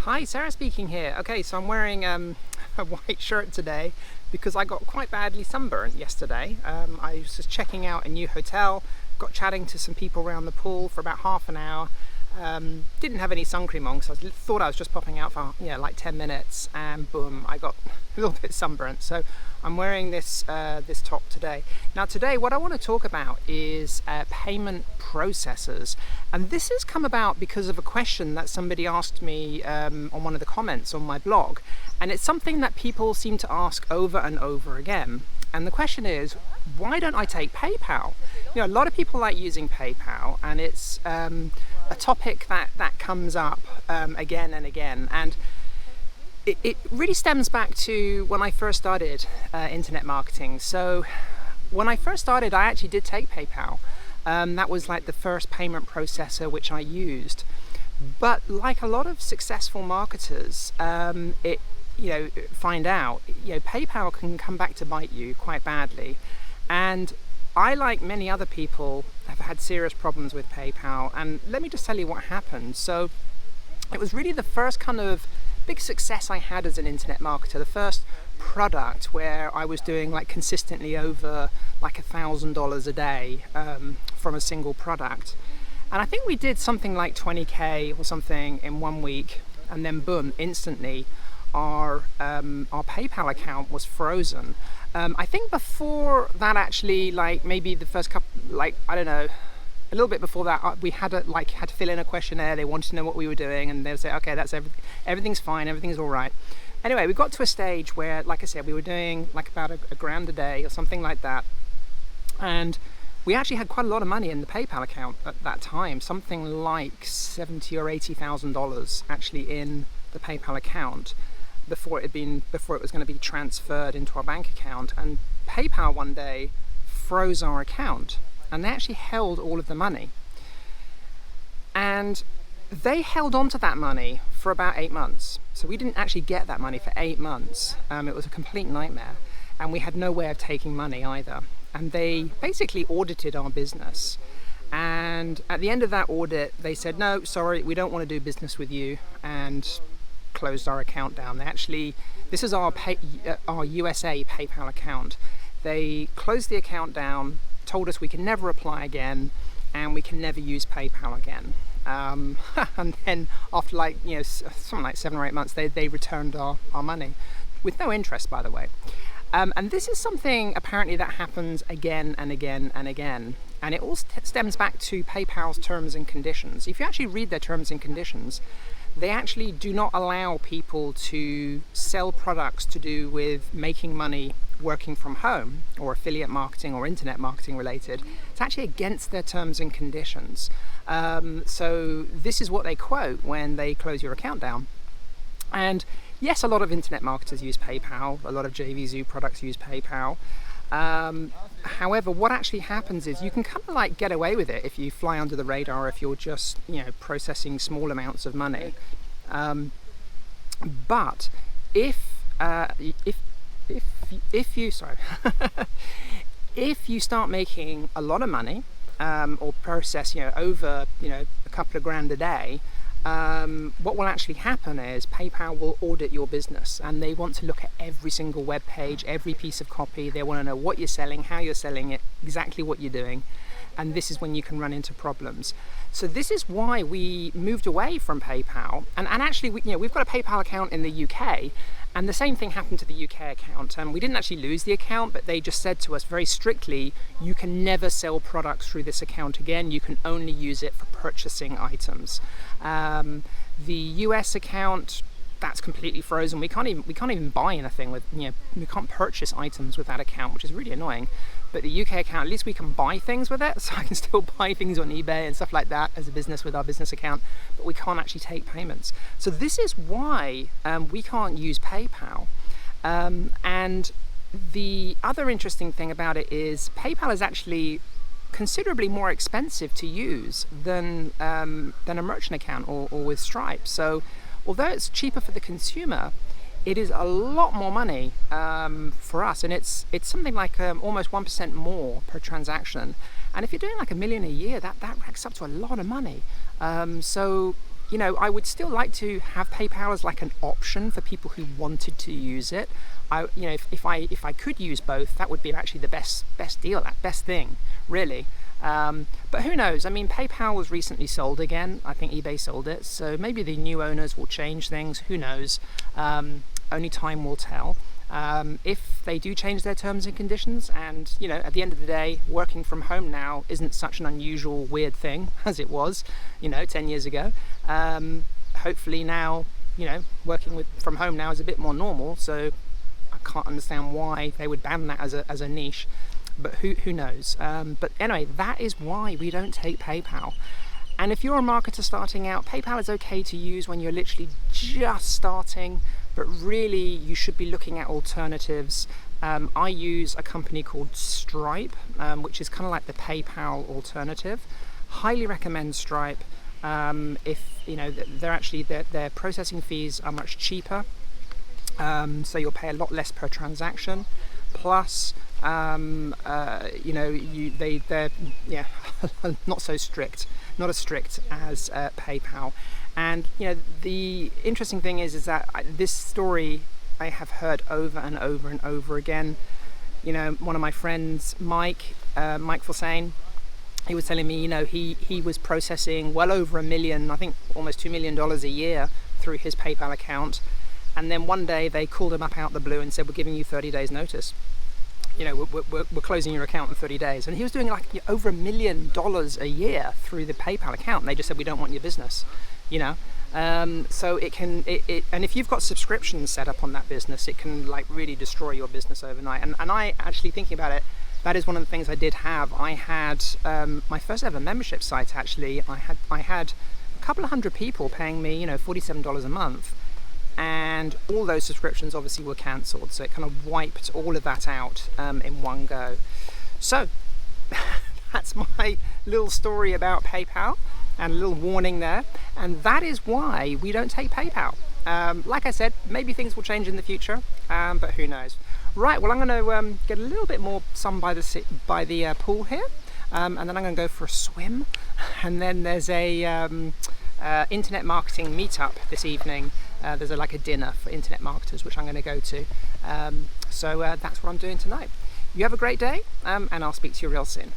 Hi, Sarah speaking here. Okay, so I'm wearing a white shirt today because I got quite badly sunburned yesterday. I was just checking out a new hotel, got chatting to some people around the pool for about half an hour. Didn't have any sun cream on, so I thought I was just popping out for like 10 minutes, and boom, I got a little bit sunburnt. So I'm wearing this this top today. Now today what I want to talk about is payment processors, and this has come about because of a question that somebody asked me on one of the comments on my blog, and it's something that people seem to ask over and over again. And the question is, why don't I take PayPal? A lot of people like using PayPal, and it's a topic that comes up again and again. And it really stems back to when I first started internet marketing. So when I first started, I actually did take PayPal. That was like the first payment processor which I used. But like a lot of successful marketers, find out, PayPal can come back to bite you quite badly. And I, like many other people, have had serious problems with PayPal. And let me just tell you what happened. So it was really the first kind of big success I had as an internet marketer, the first product where I was doing like consistently over like $1,000 a day from a single product. And I think we did something like 20K or something in 1 week, and then boom, instantly our PayPal account was frozen. I think before that, actually, like maybe the first couple, like I don't know, a little bit before that, we had to fill in a questionnaire. They wanted to know what we were doing, and they'd say, okay, that's everything's fine, everything's all right. Anyway, we got to a stage where, like I said, we were doing like about a grand a day or something like that, and we actually had quite a lot of money in the PayPal account at that time, something like $70,000 or $80,000 actually in the PayPal account before it was going to be transferred into our bank account. And PayPal one day froze our account, and they actually held all of the money. And they held on to that money for about 8 months. So we didn't actually get that money for 8 months. It was a complete nightmare, and we had no way of taking money either. And they basically audited our business. And at the end of that audit, they said, no, sorry, we don't want to do business with you, and closed our account down. This is our USA PayPal account. They closed the account down, told us we can never apply again, and we can never use PayPal again. And then after something like 7 or 8 months, they returned our money with no interest, by the way. And this is something apparently that happens again and again and again. And it all stems back to PayPal's terms and conditions. If you actually read their terms and conditions, they actually do not allow people to sell products to do with making money working from home, or affiliate marketing or internet marketing related. It's actually against their terms and conditions. So this is what they quote when they close your account down. And yes, a lot of internet marketers use PayPal, a lot of JVZoo products use PayPal. However, what actually happens is you can kind of like get away with it if you fly under the radar, if you're just processing small amounts of money. But if you start making a lot of money, or process over a couple of grand a day, what will actually happen is PayPal will audit your business, and they want to look at every single web page, every piece of copy. They want to know what you're selling, how you're selling it, exactly what you're doing, and this is when you can run into problems. So this is why we moved away from PayPal, and actually we've got a PayPal account in the UK, and the same thing happened to the UK account. We didn't actually lose the account, but they just said to us very strictly, you can never sell products through this account again. You can only use it for purchasing items. The US account, that's completely frozen. We can't even buy anything with, we can't purchase items with that account, which is really annoying. But the UK account, at least we can buy things with it, so I can still buy things on eBay and stuff like that as a business with our business account, but we can't actually take payments. So this is why we can't use PayPal. And the other interesting thing about it is PayPal is actually considerably more expensive to use than a merchant account or with Stripe. So although it's cheaper for the consumer, it is a lot more money for us, and it's something like almost 1% more per transaction. And if you're doing like $1 million a year, that racks up to a lot of money. So I would still like to have PayPal as like an option for people who wanted to use it. If I could use both, that would be actually the best deal, that best thing, really. But who knows? I mean, PayPal was recently sold again. I think eBay sold it, so maybe the new owners will change things. Who knows? Only time will tell. If they do change their terms and conditions, and at the end of the day, working from home now isn't such an unusual, weird thing as it was, 10 years ago. Hopefully now, working from home now is a bit more normal. So I can't understand why they would ban that as a niche. But who knows? But anyway, that is why we don't take PayPal. And if you're a marketer starting out, PayPal is okay to use when you're literally just starting, but really you should be looking at alternatives. I use a company called Stripe, which is kind of like the PayPal alternative. Highly recommend Stripe. If their processing fees are much cheaper, so you'll pay a lot less per transaction. Plus, they're not so strict, not as strict as PayPal. And the interesting thing is that this story I have heard over and over and over again. One of my friends, Mike Fulsane, he was telling me, he was processing well over $1 million, I think almost $2 million a year through his PayPal account. And then one day they called him up out the blue and said, we're giving you 30 days notice. We're closing your account in 30 days. And he was doing like over $1 million a year through the PayPal account. And they just said, we don't want your business, So it can, and if you've got subscriptions set up on that business, it can like really destroy your business overnight. And I actually, thinking about it, that is one of the things I did have. I had my first ever membership site, actually. I had a couple of hundred people paying me, $47 a month. And all those subscriptions obviously were cancelled, so it kind of wiped all of that out in one go. So that's my little story about PayPal, and a little warning there. And that is why we don't take PayPal. Like I said, maybe things will change in the future, but who knows. Right, well, I'm going to get a little bit more sun by the pool here, and then I'm going to go for a swim. And then there's a internet marketing meetup this evening. There's a dinner for internet marketers, which I'm going to go to. So that's what I'm doing tonight. You have a great day, and I'll speak to you real soon.